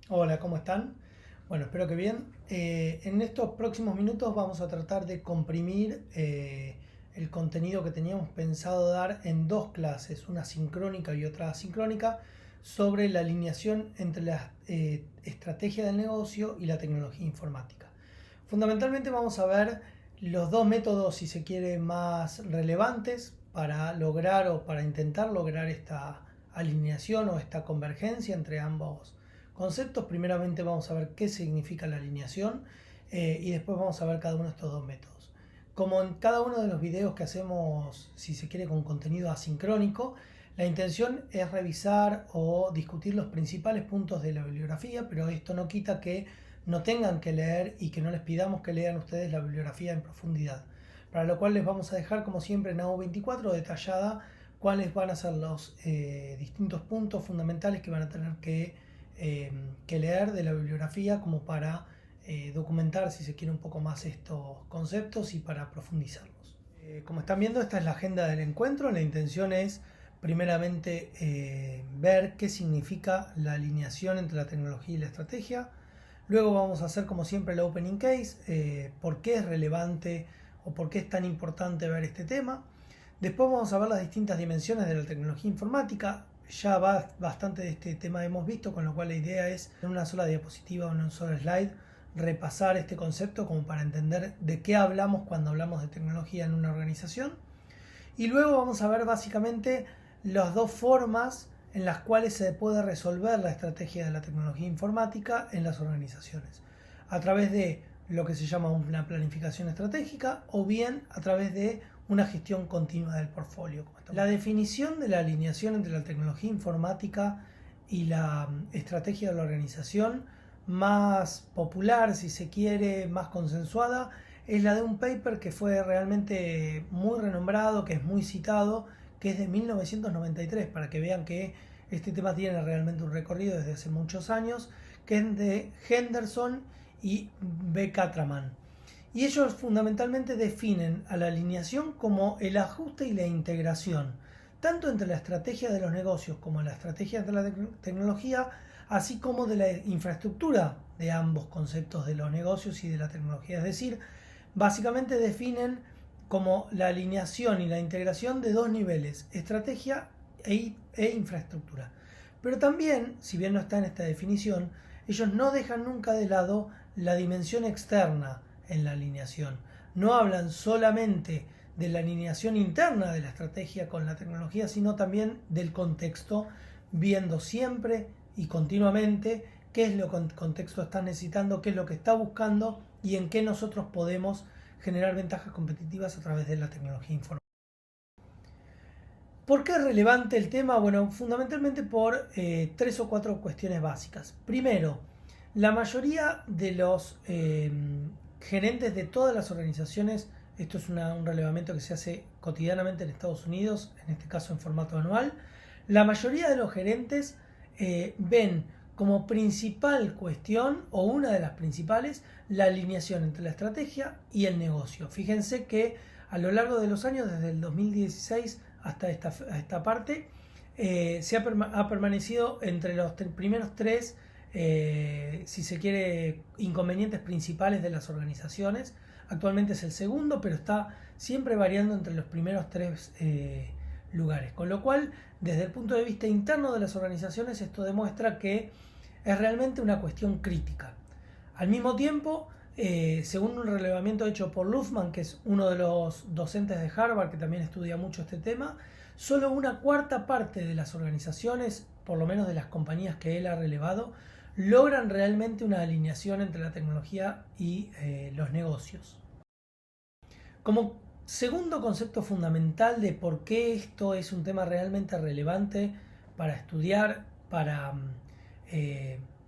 Hola, ¿cómo están? Bueno, espero que bien. En estos próximos minutos vamos a tratar de comprimir el contenido que teníamos pensado dar en dos clases, una sincrónica y otra asincrónica, sobre la alineación entre la estrategia del negocio y la tecnología informática. Fundamentalmente vamos a ver los dos métodos, si se quiere, más relevantes para lograr o para intentar lograr esta alineación o esta convergencia entre ambos conceptos. Primeramente vamos a ver qué significa la alineación y después vamos a ver cada uno de estos dos métodos. Como en cada uno de los videos que hacemos, si se quiere, con contenido asincrónico, la intención es revisar o discutir los principales puntos de la bibliografía, pero esto no quita que no tengan que leer y que no les pidamos que lean ustedes la bibliografía en profundidad. Para lo cual les vamos a dejar, como siempre, en AO24 detallada cuáles van a ser los distintos puntos fundamentales que van a tener que leer de la bibliografía como para documentar, si se quiere, un poco más estos conceptos y para profundizarlos. Como están viendo, esta es la agenda del encuentro. La intención es primeramente ver qué significa la alineación entre la tecnología y la estrategia. Luego vamos a hacer, como siempre, el opening case, por qué es relevante o por qué es tan importante ver este tema. Después vamos a ver las distintas dimensiones de la tecnología informática. Ya bastante de este tema hemos visto, con lo cual la idea es en una sola diapositiva o en un solo slide repasar este concepto como para entender de qué hablamos cuando hablamos de tecnología en una organización. Y luego vamos a ver básicamente las dos formas en las cuales se puede resolver la estrategia de la tecnología informática en las organizaciones. A través de lo que se llama una planificación estratégica o bien a través de una gestión continua del portfolio. La definición de la alineación entre la tecnología informática y la estrategia de la organización más popular, si se quiere, más consensuada, es la de un paper que fue realmente muy renombrado, que es muy citado, que es de 1993, para que vean que este tema tiene realmente un recorrido desde hace muchos años, que es de Henderson y B. Catraman. Y ellos fundamentalmente definen a la alineación como el ajuste y la integración, tanto entre la estrategia de los negocios como la estrategia de la tecnología, así como de la infraestructura de ambos conceptos de los negocios y de la tecnología. Es decir, básicamente definen como la alineación y la integración de dos niveles, estrategia e infraestructura. Pero también, si bien no está en esta definición, ellos no dejan nunca de lado la dimensión externa en la alineación. No hablan solamente de la alineación interna de la estrategia con la tecnología, sino también del contexto, viendo siempre y continuamente qué es lo que el contexto está necesitando, qué es lo que está buscando y en qué nosotros podemos generar ventajas competitivas a través de la tecnología informática. ¿Por qué es relevante el tema? Bueno, fundamentalmente por tres o cuatro cuestiones básicas. Primero, la mayoría de los gerentes de todas las organizaciones, esto es un relevamiento que se hace cotidianamente en Estados Unidos, en este caso en formato anual, la mayoría de los gerentes ven como principal cuestión, o una de las principales, la alineación entre la estrategia y el negocio. Fíjense que a lo largo de los años, desde el 2016 hasta esta parte, ha permanecido entre los primeros tres, si se quiere, inconvenientes principales de las organizaciones. Actualmente es el segundo, pero está siempre variando entre los primeros tres lugares. Con lo cual, desde el punto de vista interno de las organizaciones, esto demuestra que es realmente una cuestión crítica. Al mismo tiempo, según un relevamiento hecho por Luffman, que es uno de los docentes de Harvard que también estudia mucho este tema, solo una cuarta parte de las organizaciones, por lo menos de las compañías que él ha relevado, logran realmente una alineación entre la tecnología y los negocios. Como segundo concepto fundamental de por qué esto es un tema realmente relevante para estudiar, para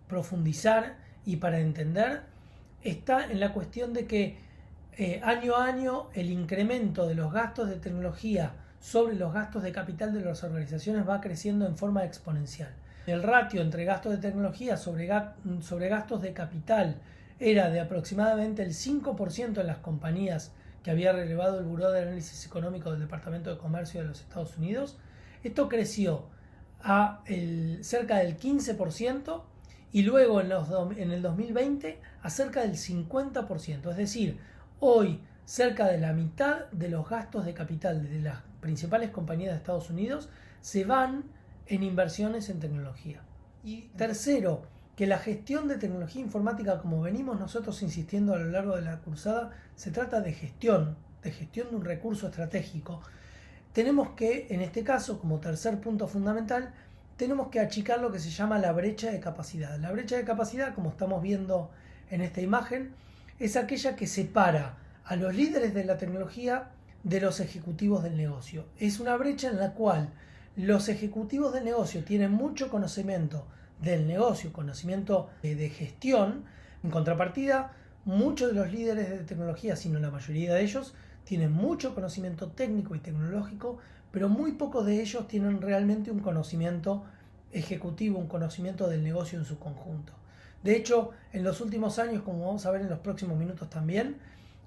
profundizar y para entender, está en la cuestión de que año a año el incremento de los gastos de tecnología sobre los gastos de capital de las organizaciones va creciendo en forma exponencial. El ratio entre gastos de tecnología sobre gastos de capital era de aproximadamente el 5% en las compañías que había relevado el Buró de Análisis Económico del Departamento de Comercio de los Estados Unidos. Esto creció a cerca del 15% y luego en el 2020 a cerca del 50%. Es decir, hoy cerca de la mitad de los gastos de capital de las principales compañías de Estados Unidos se van en inversiones en tecnología. Y tercero, que la gestión de tecnología informática, como venimos nosotros insistiendo a lo largo de la cursada, se trata de gestión de un recurso estratégico. Tenemos que, en este caso, como tercer punto fundamental, tenemos que achicar lo que se llama la brecha de capacidad. La brecha de capacidad, como estamos viendo en esta imagen, es aquella que separa a los líderes de la tecnología de los ejecutivos del negocio. Es una brecha en la cual los ejecutivos del negocio tienen mucho conocimiento del negocio, conocimiento de gestión. En contrapartida, muchos de los líderes de tecnología, sino la mayoría de ellos, tienen mucho conocimiento técnico y tecnológico, pero muy pocos de ellos tienen realmente un conocimiento ejecutivo, un conocimiento del negocio en su conjunto. De hecho, en los últimos años, como vamos a ver en los próximos minutos también,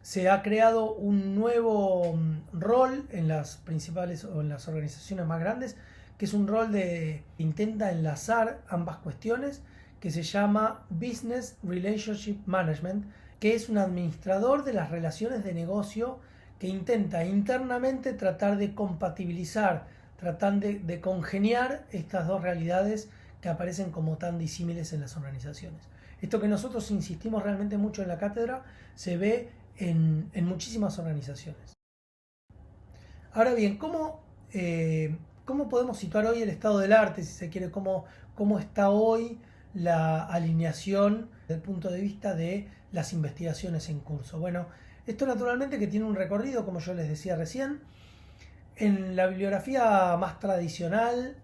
se ha creado un nuevo rol en las principales o en las organizaciones más grandes, que es un rol que intenta enlazar ambas cuestiones, que se llama Business Relationship Management, que es un administrador de las relaciones de negocio que intenta internamente tratar de compatibilizar, tratar de congeniar estas dos realidades que aparecen como tan disímiles en las organizaciones. Esto que nosotros insistimos realmente mucho en la cátedra se ve en muchísimas organizaciones. Ahora bien, ¿cómo podemos situar hoy el estado del arte, si se quiere? ¿Cómo está hoy la alineación desde el punto de vista de las investigaciones en curso? Bueno, esto naturalmente que tiene un recorrido, como yo les decía recién. En la bibliografía más tradicional,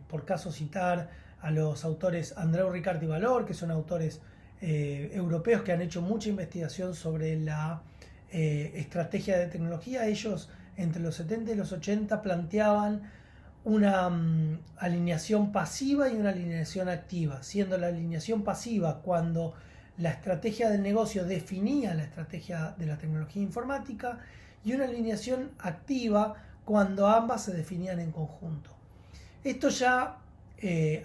por caso citar a los autores Andreu Ricart y Valor, que son autores europeos que han hecho mucha investigación sobre la estrategia de tecnología. Ellos entre los 70 y los 80 planteaban una alineación pasiva y una alineación activa, siendo la alineación pasiva cuando la estrategia del negocio definía la estrategia de la tecnología informática, y una alineación activa cuando ambas se definían en conjunto. Esto ya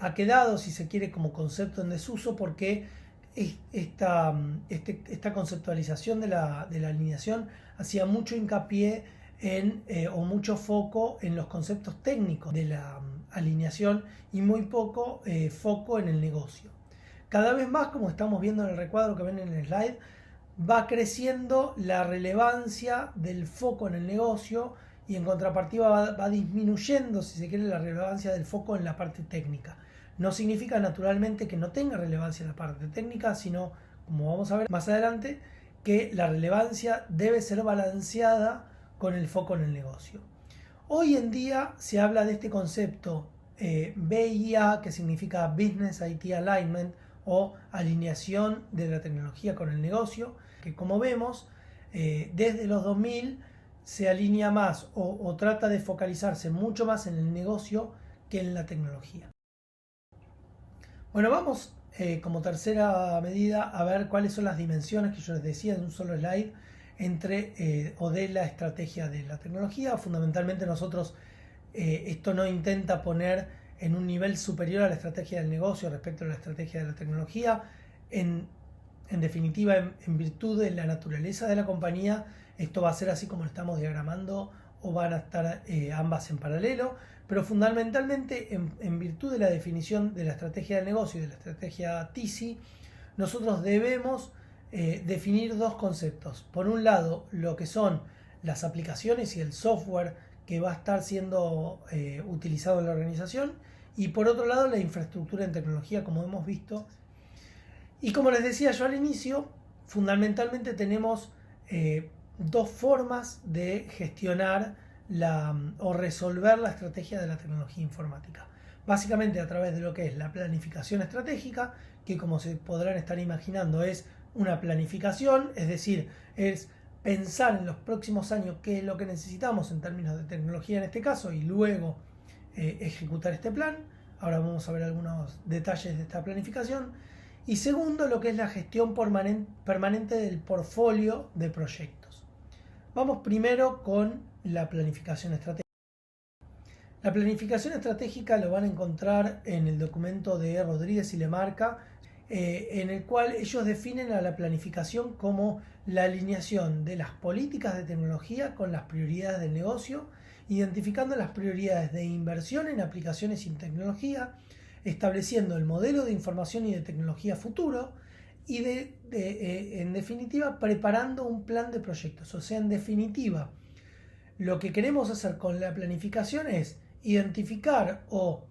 ha quedado, si se quiere, como concepto en desuso, porque esta conceptualización de la alineación hacía mucho hincapié o mucho foco en los conceptos técnicos de la alineación y muy poco foco en el negocio. Cada vez más, como estamos viendo en el recuadro que ven en el slide, va creciendo la relevancia del foco en el negocio y en contrapartida va disminuyendo, si se quiere, la relevancia del foco en la parte técnica. No significa naturalmente que no tenga relevancia en la parte técnica, sino, como vamos a ver más adelante, que la relevancia debe ser balanceada con el foco en el negocio. Hoy en día se habla de este concepto BIA, que significa Business IT Alignment, o alineación de la tecnología con el negocio, que como vemos, desde los 2000 se alinea más o trata de focalizarse mucho más en el negocio que en la tecnología. Bueno, vamos como tercera medida a ver cuáles son las dimensiones que yo les decía en un solo slide o de la estrategia de la tecnología. Fundamentalmente nosotros esto no intenta poner en un nivel superior a la estrategia del negocio respecto a la estrategia de la tecnología. En definitiva, en virtud de la naturaleza de la compañía, esto va a ser así como lo estamos diagramando, o van a estar ambas en paralelo, pero fundamentalmente en virtud de la definición de la estrategia del negocio y de la estrategia TISI, nosotros debemos definir dos conceptos. Por un lado, lo que son las aplicaciones y el software que va a estar siendo utilizado en la organización, y por otro lado la infraestructura en tecnología, como hemos visto. Y como les decía yo al inicio, fundamentalmente tenemos dos formas de gestionar o resolver la estrategia de la tecnología informática. Básicamente a través de lo que es la planificación estratégica, que como se podrán estar imaginando es una planificación, es decir, es pensar en los próximos años qué es lo que necesitamos en términos de tecnología en este caso, y luego ejecutar este plan. Ahora vamos a ver algunos detalles de esta planificación. Y segundo, lo que es la gestión permanente del portfolio de proyectos. Vamos primero con la planificación estratégica. La planificación estratégica lo van a encontrar en el documento de Rodríguez y Lemarca, en el cual ellos definen a la planificación como la alineación de las políticas de tecnología con las prioridades del negocio, identificando las prioridades de inversión en aplicaciones y tecnología, estableciendo el modelo de información y de tecnología futuro y en definitiva preparando un plan de proyectos. O sea, en definitiva, lo que queremos hacer con la planificación es identificar o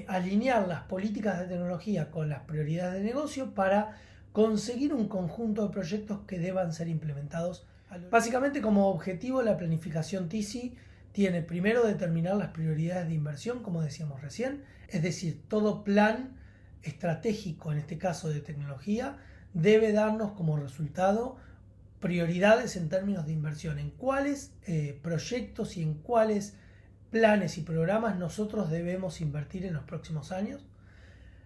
alinear las políticas de tecnología con las prioridades de negocio para conseguir un conjunto de proyectos que deban ser implementados. Básicamente, como objetivo, la planificación TISI tiene primero determinar las prioridades de inversión, como decíamos recién, es decir, todo plan estratégico, en este caso de tecnología, debe darnos como resultado prioridades en términos de inversión, en cuáles proyectos y en cuáles planes y programas nosotros debemos invertir en los próximos años.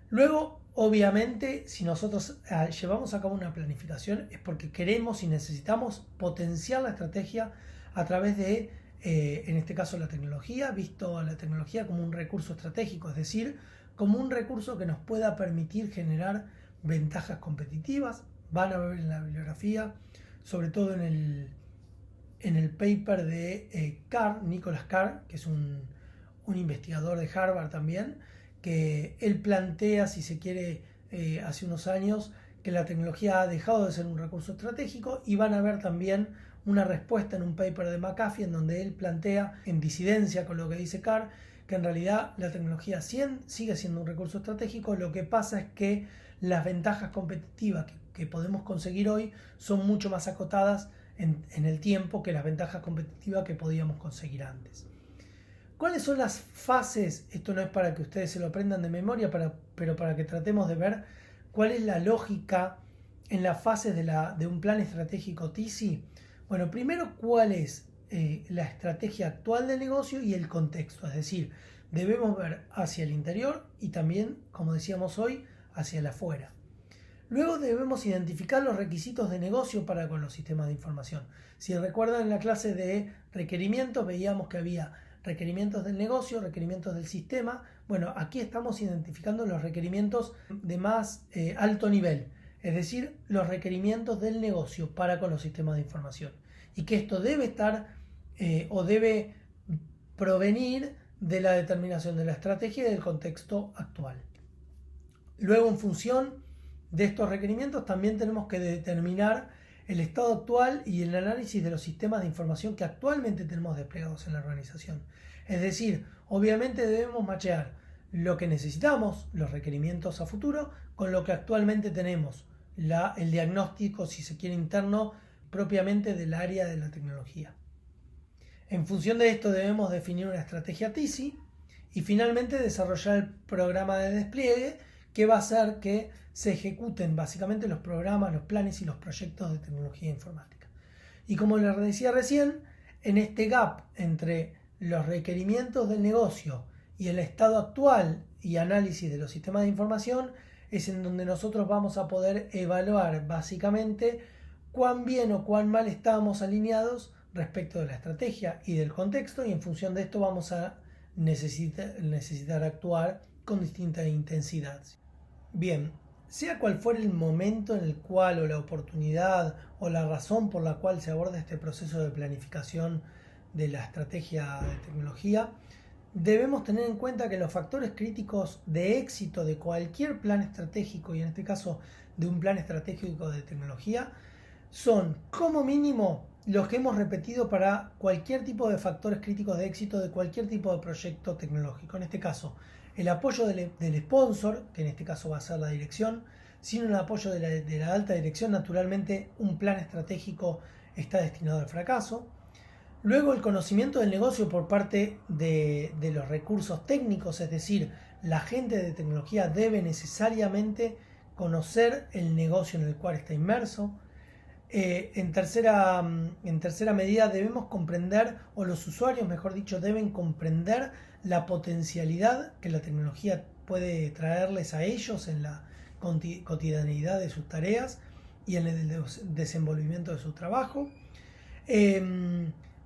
Luego, obviamente, si nosotros llevamos a cabo una planificación es porque queremos y necesitamos potenciar la estrategia a través de, en este caso, la tecnología, visto a la tecnología como un recurso estratégico, es decir, como un recurso que nos pueda permitir generar ventajas competitivas. Van a ver en la bibliografía, sobre todo en el paper de Carr, Nicholas Carr, que es un investigador de Harvard también, que él plantea, si se quiere, hace unos años, que la tecnología ha dejado de ser un recurso estratégico, y van a ver también una respuesta en un paper de McAfee en donde él plantea, en disidencia con lo que dice Carr, que en realidad la tecnología sigue siendo un recurso estratégico. Lo que pasa es que las ventajas competitivas que podemos conseguir hoy son mucho más acotadas en el tiempo que las ventajas competitivas que podíamos conseguir antes. ¿Cuáles son las fases? Esto no es para que ustedes se lo aprendan de memoria, pero para que tratemos de ver cuál es la lógica en las fases de un plan estratégico TISI. Bueno, primero, ¿cuál es la estrategia actual del negocio y el contexto? Es decir, debemos ver hacia el interior y también, como decíamos hoy, hacia el afuera. Luego debemos identificar los requisitos de negocio para con los sistemas de información. Si recuerdan, en la clase de requerimientos veíamos que había requerimientos del negocio, requerimientos del sistema. Bueno, aquí estamos identificando los requerimientos de más alto nivel, es decir, los requerimientos del negocio para con los sistemas de información. Y que esto debe estar o debe provenir de la determinación de la estrategia y del contexto actual. Luego, en función de estos requerimientos, también tenemos que determinar el estado actual y el análisis de los sistemas de información que actualmente tenemos desplegados en la organización. Es decir, obviamente debemos machear lo que necesitamos, los requerimientos a futuro, con lo que actualmente tenemos, el diagnóstico, si se quiere, interno propiamente del área de la tecnología. En función de esto debemos definir una estrategia TISI y finalmente desarrollar el programa de despliegue que va a hacer que se ejecuten básicamente los programas, los planes y los proyectos de tecnología informática. Y como les decía recién, en este gap entre los requerimientos del negocio y el estado actual y análisis de los sistemas de información es en donde nosotros vamos a poder evaluar básicamente cuán bien o cuán mal estamos alineados respecto de la estrategia y del contexto, y en función de esto vamos a necesitar actuar con distinta intensidad. Bien, sea cual fuera el momento en el cual, o la oportunidad, o la razón por la cual se aborda este proceso de planificación de la estrategia de tecnología, debemos tener en cuenta que los factores críticos de éxito de cualquier plan estratégico, y en este caso de un plan estratégico de tecnología, son como mínimo los que hemos repetido para cualquier tipo de factores críticos de éxito de cualquier tipo de proyecto tecnológico. En este caso, el apoyo del sponsor, que en este caso va a ser la dirección. Sin un apoyo de la alta dirección, naturalmente un plan estratégico está destinado al fracaso. Luego, el conocimiento del negocio por parte de los recursos técnicos, es decir, la gente de tecnología debe necesariamente conocer el negocio en el cual está inmerso. En tercera medida, debemos comprender, o los usuarios, mejor dicho, deben comprender la potencialidad que la tecnología puede traerles a ellos en la cotidianeidad de sus tareas y en el desenvolvimiento de su trabajo.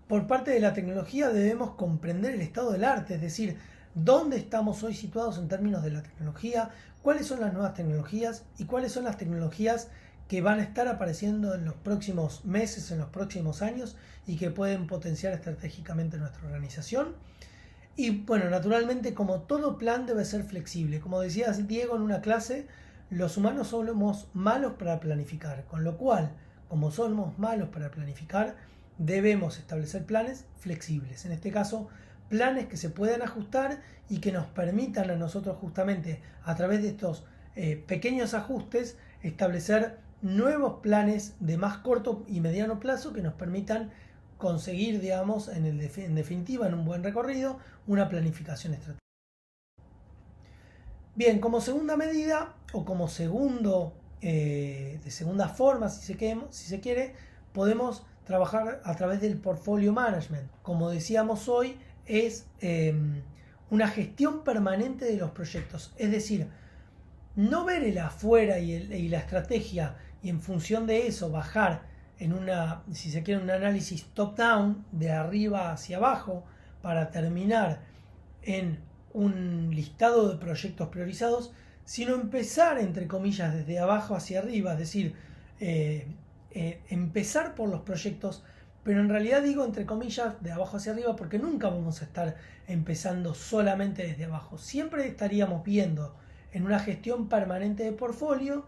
por parte de la tecnología debemos comprender el estado del arte, es decir, dónde estamos hoy situados en términos de la tecnología, cuáles son las nuevas tecnologías y cuáles son las tecnologías que van a estar apareciendo en los próximos meses, en los próximos años y que pueden potenciar estratégicamente nuestra organización. Y bueno, naturalmente, como todo plan debe ser flexible. Como decía Diego en una clase, los humanos somos malos para planificar, con lo cual, como somos malos para planificar, debemos establecer planes flexibles. En este caso, planes que se puedan ajustar y que nos permitan a nosotros justamente a través de estos pequeños ajustes establecer nuevos planes de más corto y mediano plazo que nos permitan conseguir, digamos, en definitiva, en un buen recorrido, una planificación estratégica. Bien, como segunda medida o como de segunda forma, si se quiere, podemos trabajar a través del portfolio management. Como decíamos hoy, es una gestión permanente de los proyectos. Es decir, no ver el afuera y la estrategia y en función de eso bajar en si se quiere, un análisis top-down, de arriba hacia abajo, para terminar en un listado de proyectos priorizados, sino empezar, entre comillas, desde abajo hacia arriba, es decir, empezar por los proyectos, pero en realidad digo entre comillas de abajo hacia arriba porque nunca vamos a estar empezando solamente desde abajo, siempre estaríamos viendo en una gestión permanente de portfolio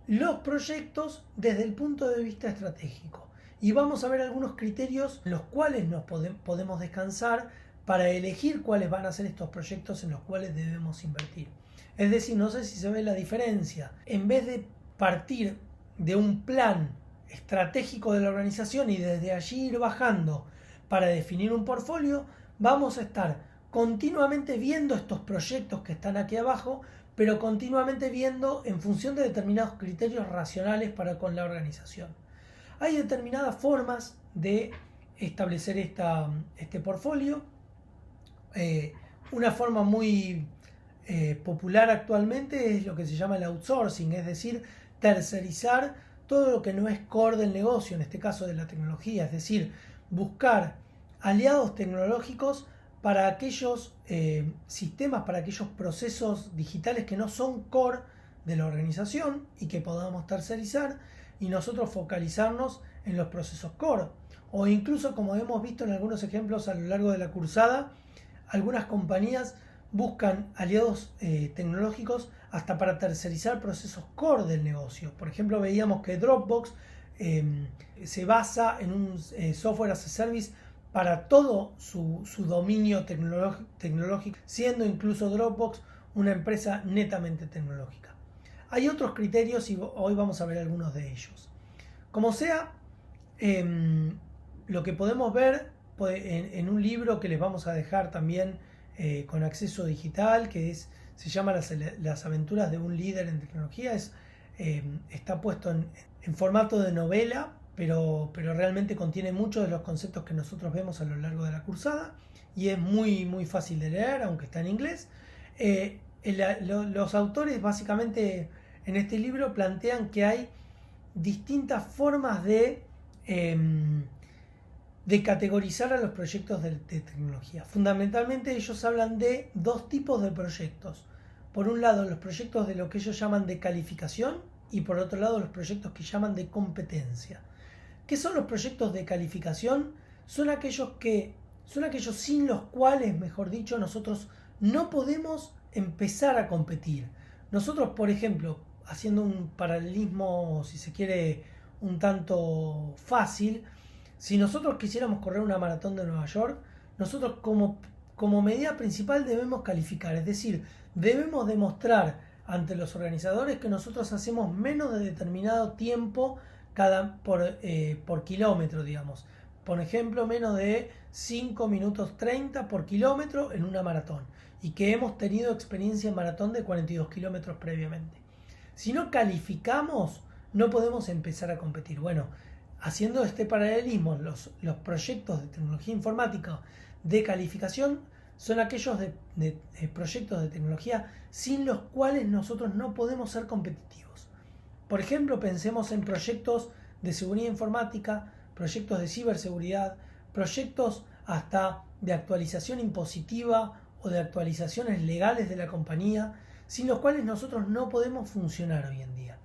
los proyectos desde el punto de vista estratégico. Y vamos a ver algunos criterios en los cuales nos podemos descansar para elegir cuáles van a ser estos proyectos en los cuales debemos invertir. Es decir, no sé si se ve la diferencia. En vez de partir de un plan estratégico de la organización y desde allí ir bajando para definir un portfolio, vamos a estar continuamente viendo estos proyectos que están aquí abajo, pero continuamente viendo en función de determinados criterios racionales para con la organización. Hay determinadas formas de establecer este portfolio. Una forma muy popular actualmente es lo que se llama el outsourcing, es decir, tercerizar todo lo que no es core del negocio, en este caso de la tecnología, es decir, buscar aliados tecnológicos para aquellos sistemas, para aquellos procesos digitales que no son core de la organización y que podamos tercerizar y nosotros focalizarnos en los procesos core. O incluso, como hemos visto en algunos ejemplos a lo largo de la cursada, algunas compañías buscan aliados tecnológicos hasta para tercerizar procesos core del negocio. Por ejemplo, veíamos que Dropbox se basa en un software as a service para todo su dominio tecnológico, siendo incluso Dropbox una empresa netamente tecnológica. Hay otros criterios y hoy vamos a ver algunos de ellos. Como sea, lo que podemos ver en un libro que les vamos a dejar también con acceso digital, se llama Las aventuras de un líder en tecnología, está puesto en formato de novela, pero realmente contiene muchos de los conceptos que nosotros vemos a lo largo de la cursada y es muy, muy fácil de leer, aunque está en inglés. Los autores básicamente en este libro plantean que hay distintas formas de categorizar a los proyectos de tecnología. Fundamentalmente ellos hablan de dos tipos de proyectos. Por un lado, los proyectos de lo que ellos llaman de calificación y por otro lado, los proyectos que llaman de competencia. ¿Qué son los proyectos de calificación? Son aquellos sin los cuales, mejor dicho, nosotros no podemos empezar a competir. Nosotros, por ejemplo, haciendo un paralelismo, si se quiere, un tanto fácil, si nosotros quisiéramos correr una maratón de Nueva York, nosotros como medida principal debemos calificar, es decir, debemos demostrar ante los organizadores que nosotros hacemos menos de determinado tiempo por kilómetro, digamos. Por ejemplo, menos de 5 minutos 30 por kilómetro en una maratón y que hemos tenido experiencia en maratón de 42 kilómetros previamente. Si no calificamos, no podemos empezar a competir. Bueno, haciendo este paralelismo, los proyectos de tecnología informática de calificación son aquellos de proyectos de tecnología sin los cuales nosotros no podemos ser competitivos. Por ejemplo, pensemos en proyectos de seguridad informática, proyectos de ciberseguridad, proyectos hasta de actualización impositiva o de actualizaciones legales de la compañía, sin los cuales nosotros no podemos funcionar hoy en día.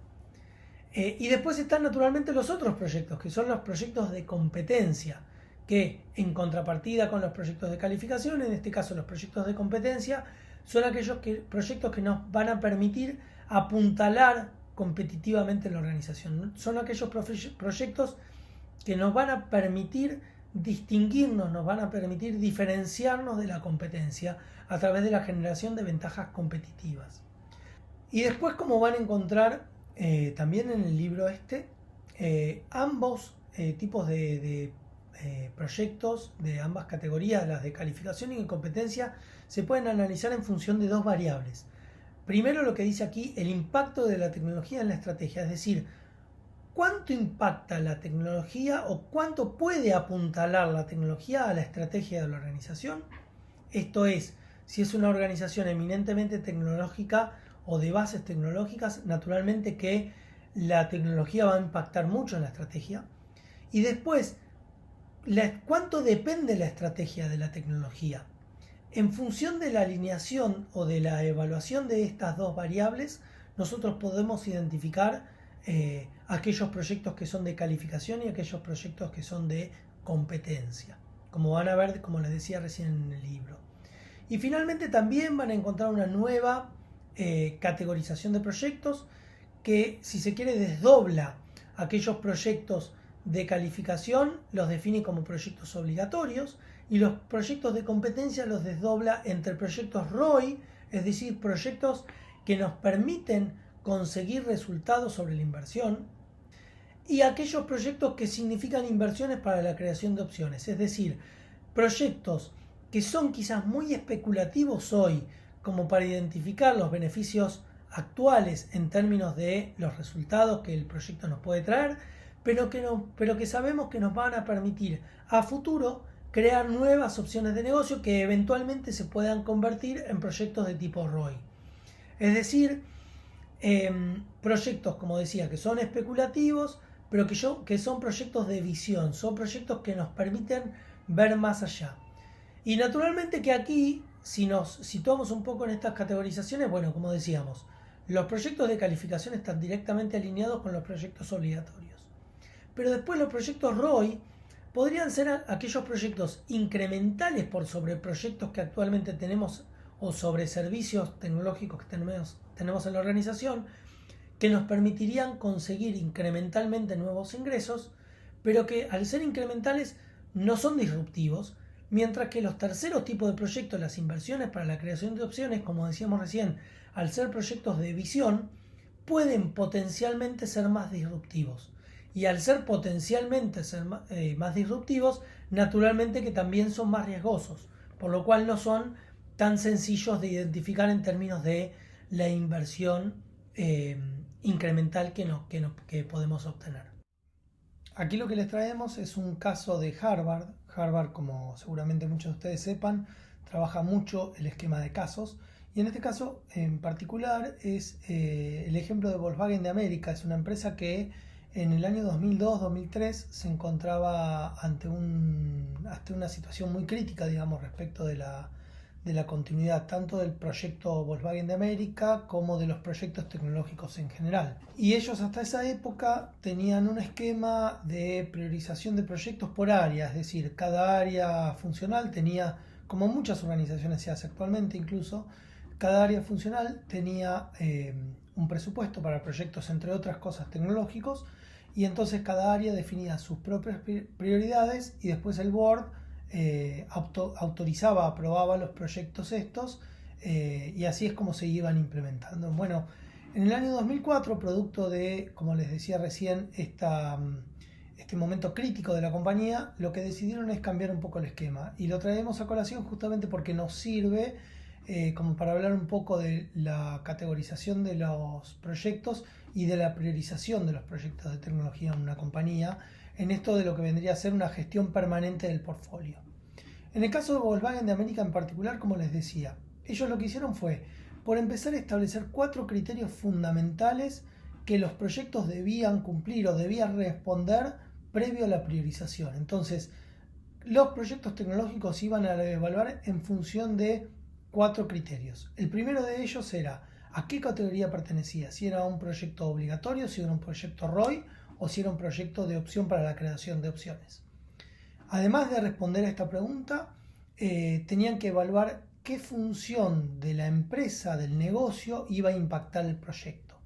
Y después están naturalmente los otros proyectos, que son los proyectos de competencia, que en contrapartida con los proyectos de calificación, en este caso los proyectos de competencia, son aquellos proyectos que nos van a permitir apuntalar competitivamente en la organización. Son aquellos proyectos que nos van a permitir distinguirnos, nos van a permitir diferenciarnos de la competencia a través de la generación de ventajas competitivas. Y después, como van a encontrar también en el libro ambos tipos de proyectos de ambas categorías, las de calificación y de competencia, se pueden analizar en función de dos variables. Primero, lo que dice aquí, el impacto de la tecnología en la estrategia, es decir, cuánto impacta la tecnología o cuánto puede apuntalar la tecnología a la estrategia de la organización. Esto es, si es una organización eminentemente tecnológica o de bases tecnológicas, naturalmente que la tecnología va a impactar mucho en la estrategia. Y después, ¿cuánto depende la estrategia de la tecnología? En función de la alineación o de la evaluación de estas dos variables, nosotros podemos identificar aquellos proyectos que son de calificación y aquellos proyectos que son de competencia, como van a ver, como les decía recién en el libro. Y finalmente también van a encontrar una nueva categorización de proyectos que, si se quiere, desdobla aquellos proyectos de calificación, los define como proyectos obligatorios, y los proyectos de competencia los desdobla entre proyectos ROI, es decir, proyectos que nos permiten conseguir resultados sobre la inversión, y aquellos proyectos que significan inversiones para la creación de opciones, es decir, proyectos que son quizás muy especulativos hoy, como para identificar los beneficios actuales en términos de los resultados que el proyecto nos puede traer, pero que sabemos que nos van a permitir a futuro crear nuevas opciones de negocio que eventualmente se puedan convertir en proyectos de tipo ROI. Es decir, proyectos, como decía, que son especulativos, pero que son proyectos de visión, son proyectos que nos permiten ver más allá. Y naturalmente que aquí, si nos situamos un poco en estas categorizaciones, bueno, como decíamos, los proyectos de calificación están directamente alineados con los proyectos obligatorios. Pero después los proyectos ROI podrían ser aquellos proyectos incrementales por sobre proyectos que actualmente tenemos o sobre servicios tecnológicos que tenemos en la organización, que nos permitirían conseguir incrementalmente nuevos ingresos, pero que al ser incrementales no son disruptivos, mientras que los terceros tipos de proyectos, las inversiones para la creación de opciones, como decíamos recién, al ser proyectos de visión, pueden potencialmente ser más disruptivos. Y al ser potencialmente más disruptivos, naturalmente que también son más riesgosos, por lo cual no son tan sencillos de identificar en términos de la inversión incremental que podemos obtener. Aquí lo que les traemos es un caso de Harvard. Harvard, como seguramente muchos de ustedes sepan, trabaja mucho el esquema de casos. Y en este caso en particular es el ejemplo de Volkswagen de América. Es una empresa que en el año 2002-2003 se encontraba ante una situación muy crítica, digamos, respecto de la continuidad tanto del proyecto Volkswagen de América como de los proyectos tecnológicos en general. Y ellos hasta esa época tenían un esquema de priorización de proyectos por área, es decir, cada área funcional tenía, como muchas organizaciones se hace actualmente incluso, cada área funcional tenía un presupuesto para proyectos, entre otras cosas, tecnológicos, y entonces cada área definía sus propias prioridades y después el board autorizaba, aprobaba los proyectos estos y así es como se iban implementando. Bueno, en el año 2004, producto de, como les decía recién, este momento crítico de la compañía, lo que decidieron es cambiar un poco el esquema y lo traemos a colación justamente porque nos sirve como para hablar un poco de la categorización de los proyectos y de la priorización de los proyectos de tecnología en una compañía, en esto de lo que vendría a ser una gestión permanente del portfolio. En el caso de Volkswagen de América en particular, como les decía, ellos lo que hicieron fue, por empezar, a establecer 4 criterios fundamentales que los proyectos debían cumplir o debían responder previo a la priorización. Entonces, Los proyectos tecnológicos se iban a evaluar en función de 4 criterios. El primero de ellos era a qué categoría pertenecía, si era un proyecto obligatorio, si era un proyecto ROI o si era un proyecto de opción para la creación de opciones. Además de responder a esta pregunta, tenían que evaluar qué función de la empresa, del negocio, iba a impactar el proyecto.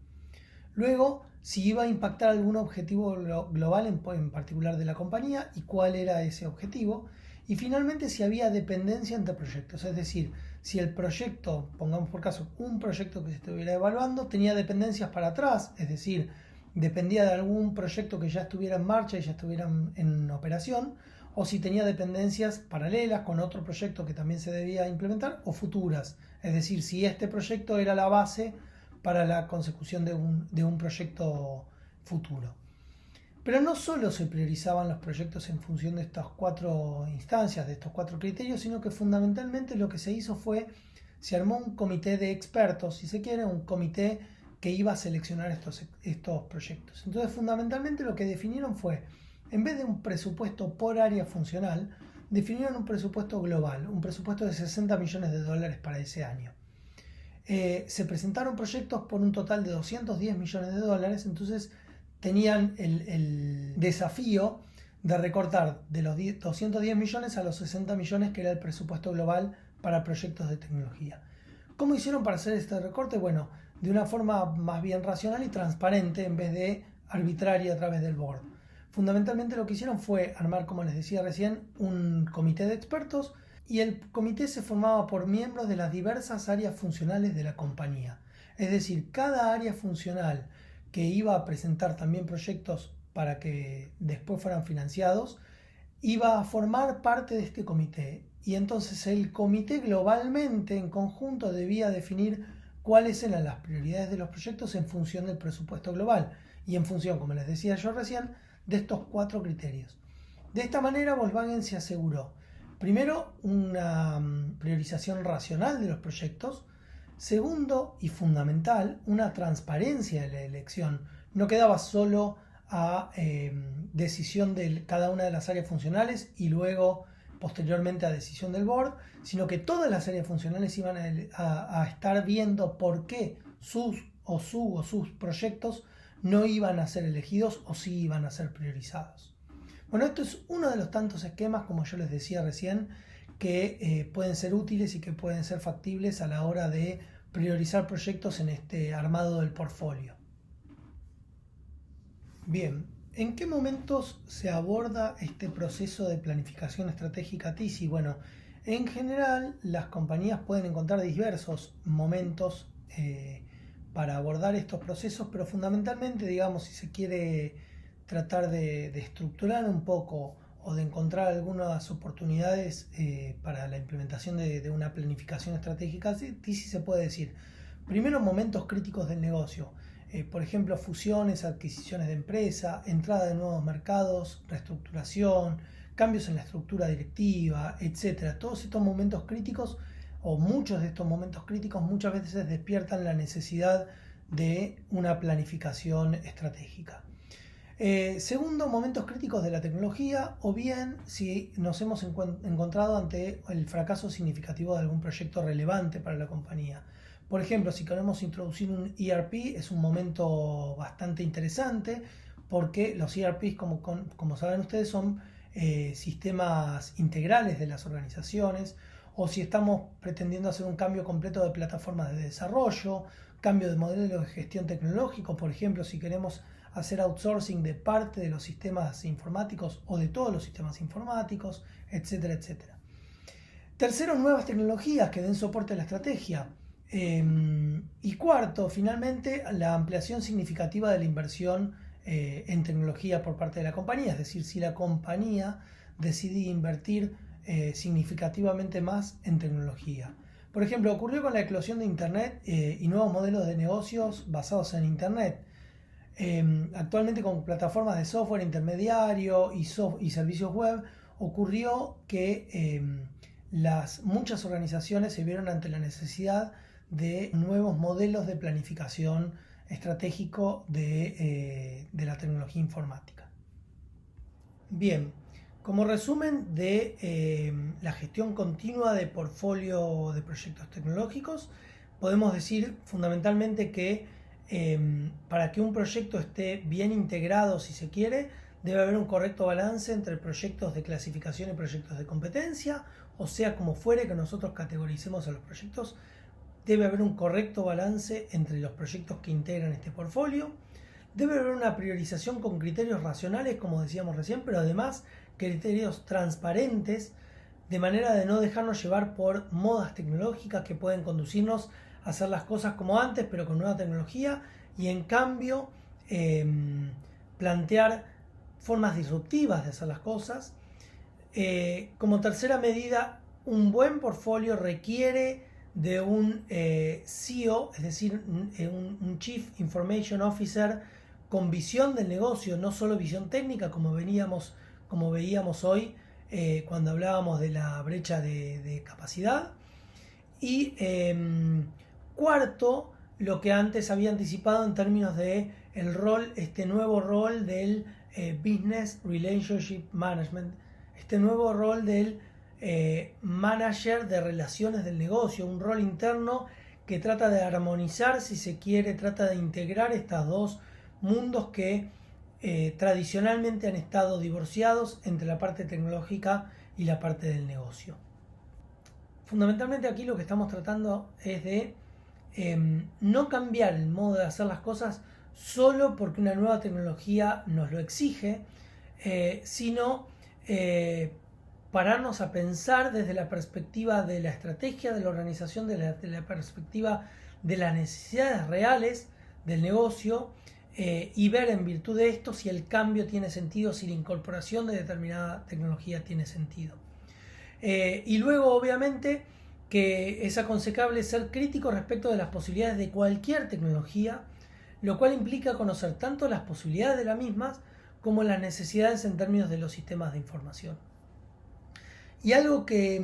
Luego, si iba a impactar algún objetivo global en particular de la compañía y cuál era ese objetivo. Y finalmente, si había dependencia entre proyectos, es decir, si el proyecto, pongamos por caso, un proyecto que se estuviera evaluando, tenía dependencias para atrás, es decir, dependía de algún proyecto que ya estuviera en marcha y ya estuviera en operación, o si tenía dependencias paralelas con otro proyecto que también se debía implementar, o futuras, es decir, si este proyecto era la base para la consecución de un proyecto futuro. Pero no solo se priorizaban los proyectos en función de estas 4 instancias, de estos 4 criterios, sino que fundamentalmente lo que se hizo fue, se armó un comité de expertos, si se quiere, un comité que iba a seleccionar estos proyectos. Entonces, fundamentalmente lo que definieron fue, en vez de un presupuesto por área funcional, definieron un presupuesto global, un presupuesto de $60 millones para ese año. Se presentaron proyectos por un total de $210 millones, entonces tenían el desafío de recortar de los 210 millones a los 60 millones que era el presupuesto global para proyectos de tecnología. ¿Cómo hicieron para hacer este recorte? Bueno, de una forma más bien racional y transparente en vez de arbitraria a través del board. Fundamentalmente lo que hicieron fue armar, como les decía recién, un comité de expertos y el comité se formaba por miembros de las diversas áreas funcionales de la compañía. Es decir, cada área funcional que iba a presentar también proyectos para que después fueran financiados, iba a formar parte de este comité. Y entonces el comité globalmente, en conjunto, debía definir cuáles eran las prioridades de los proyectos en función del presupuesto global y en función, como les decía yo recién, de estos 4 criterios. De esta manera Volkswagen se aseguró, primero, una priorización racional de los proyectos. Segundo y fundamental, una transparencia de la elección. No quedaba solo a decisión de cada una de las áreas funcionales y luego posteriormente a decisión del board, sino que todas las áreas funcionales iban a estar viendo por qué sus proyectos no iban a ser elegidos o sí iban a ser priorizados. Bueno, esto es uno de los tantos esquemas, como yo les decía recién, que pueden ser útiles y que pueden ser factibles a la hora de priorizar proyectos en este armado del portfolio. Bien, ¿en qué momentos se aborda este proceso de planificación estratégica TISI? Bueno, en general las compañías pueden encontrar diversos momentos para abordar estos procesos, pero fundamentalmente, digamos, si se quiere tratar de estructurar un poco o de encontrar algunas oportunidades para la implementación de una planificación estratégica, TISI se puede decir, primero, momentos críticos del negocio, por ejemplo, fusiones, adquisiciones de empresa, entrada de nuevos mercados, reestructuración, cambios en la estructura directiva, etc. Todos estos momentos críticos, o muchos de estos momentos críticos, muchas veces despiertan la necesidad de una planificación estratégica. Segundo, momentos críticos de la tecnología, o bien si nos hemos encontrado ante el fracaso significativo de algún proyecto relevante para la compañía. Por ejemplo, si queremos introducir un ERP, es un momento bastante interesante porque los ERPs, como saben ustedes, son sistemas integrales de las organizaciones, o si estamos pretendiendo hacer un cambio completo de plataformas de desarrollo, cambio de modelo de gestión tecnológico, por ejemplo, si queremos hacer outsourcing de parte de los sistemas informáticos o de todos los sistemas informáticos, etcétera, etcétera. Tercero, nuevas tecnologías que den soporte a la estrategia. Y cuarto, finalmente, la ampliación significativa de la inversión en tecnología por parte de la compañía, es decir, si la compañía decide invertir significativamente más en tecnología. Por ejemplo, ocurrió con la eclosión de Internet y nuevos modelos de negocios basados en Internet. Actualmente con plataformas de software intermediario y servicios web, ocurrió que muchas organizaciones se vieron ante la necesidad de nuevos modelos de planificación estratégico de la tecnología informática. Bien, Como resumen de la gestión continua de portfolio de proyectos tecnológicos, podemos decir fundamentalmente que para que un proyecto esté bien integrado, si se quiere, debe haber un correcto balance entre proyectos de clasificación y proyectos de competencia, o sea, como fuere que nosotros categoricemos a los proyectos, debe haber un correcto balance entre los proyectos que integran este portfolio. Debe haber una priorización con criterios racionales, como decíamos recién, pero además criterios transparentes, de manera de no dejarnos llevar por modas tecnológicas que pueden conducirnos a hacer las cosas como antes, pero con nueva tecnología, y en cambio plantear formas disruptivas de hacer las cosas. Como tercera medida, un buen portfolio requiere de un CEO, es decir, un Chief Information Officer con visión del negocio, no solo visión técnica, como veíamos hoy cuando hablábamos de la brecha de capacidad. Y cuarto, lo que antes había anticipado en términos de el rol, este nuevo rol del Business Relationship Management, este nuevo rol del manager de relaciones del negocio, un rol interno que trata de armonizar, si se quiere, trata de integrar estos dos mundos que tradicionalmente han estado divorciados entre la parte tecnológica y la parte del negocio. Fundamentalmente aquí lo que estamos tratando es de no cambiar el modo de hacer las cosas solo porque una nueva tecnología nos lo exige, sino pararnos a pensar desde la perspectiva de la estrategia de la organización, de la perspectiva de las necesidades reales del negocio, y ver en virtud de esto si el cambio tiene sentido, si la incorporación de determinada tecnología tiene sentido. Y luego, obviamente, que es aconsejable ser crítico respecto de las posibilidades de cualquier tecnología, lo cual implica conocer tanto las posibilidades de las mismas como las necesidades en términos de los sistemas de información. Y algo que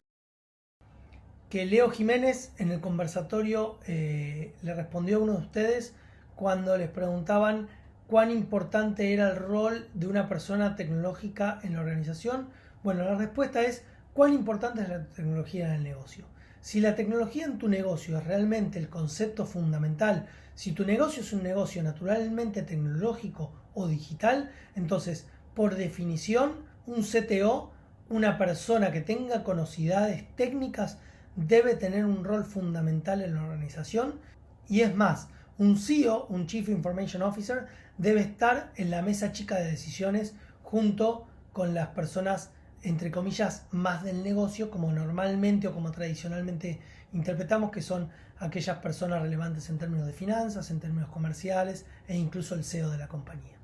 Leo Jiménez en el conversatorio le respondió a uno de ustedes cuando les preguntaban cuán importante era el rol de una persona tecnológica en la organización. Bueno, la respuesta es cuán importante es la tecnología en el negocio. Si la tecnología en tu negocio es realmente el concepto fundamental, si tu negocio es un negocio naturalmente tecnológico o digital, entonces, por definición, un CTO, una persona que tenga conocimientos técnicas, debe tener un rol fundamental en la organización. Y es más, un CEO, un Chief Information Officer, debe estar en la mesa chica de decisiones junto con las personas, entre comillas, más del negocio, como normalmente o como tradicionalmente interpretamos, que son aquellas personas relevantes en términos de finanzas, en términos comerciales e incluso el CEO de la compañía.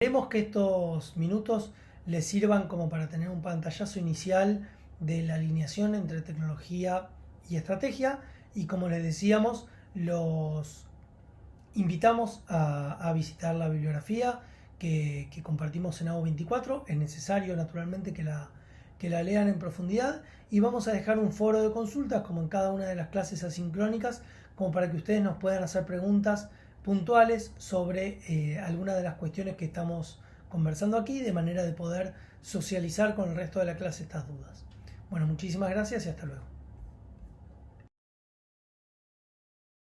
Esperemos que estos minutos les sirvan como para tener un pantallazo inicial de la alineación entre tecnología y estrategia, y como les decíamos, los invitamos a visitar la bibliografía que compartimos en AO24. Es necesario naturalmente que la lean en profundidad, y vamos a dejar un foro de consultas como en cada una de las clases asincrónicas, como para que ustedes nos puedan hacer preguntas puntuales sobre alguna de las cuestiones que estamos conversando aquí, de manera de poder socializar con el resto de la clase estas dudas. Bueno, muchísimas gracias y hasta luego.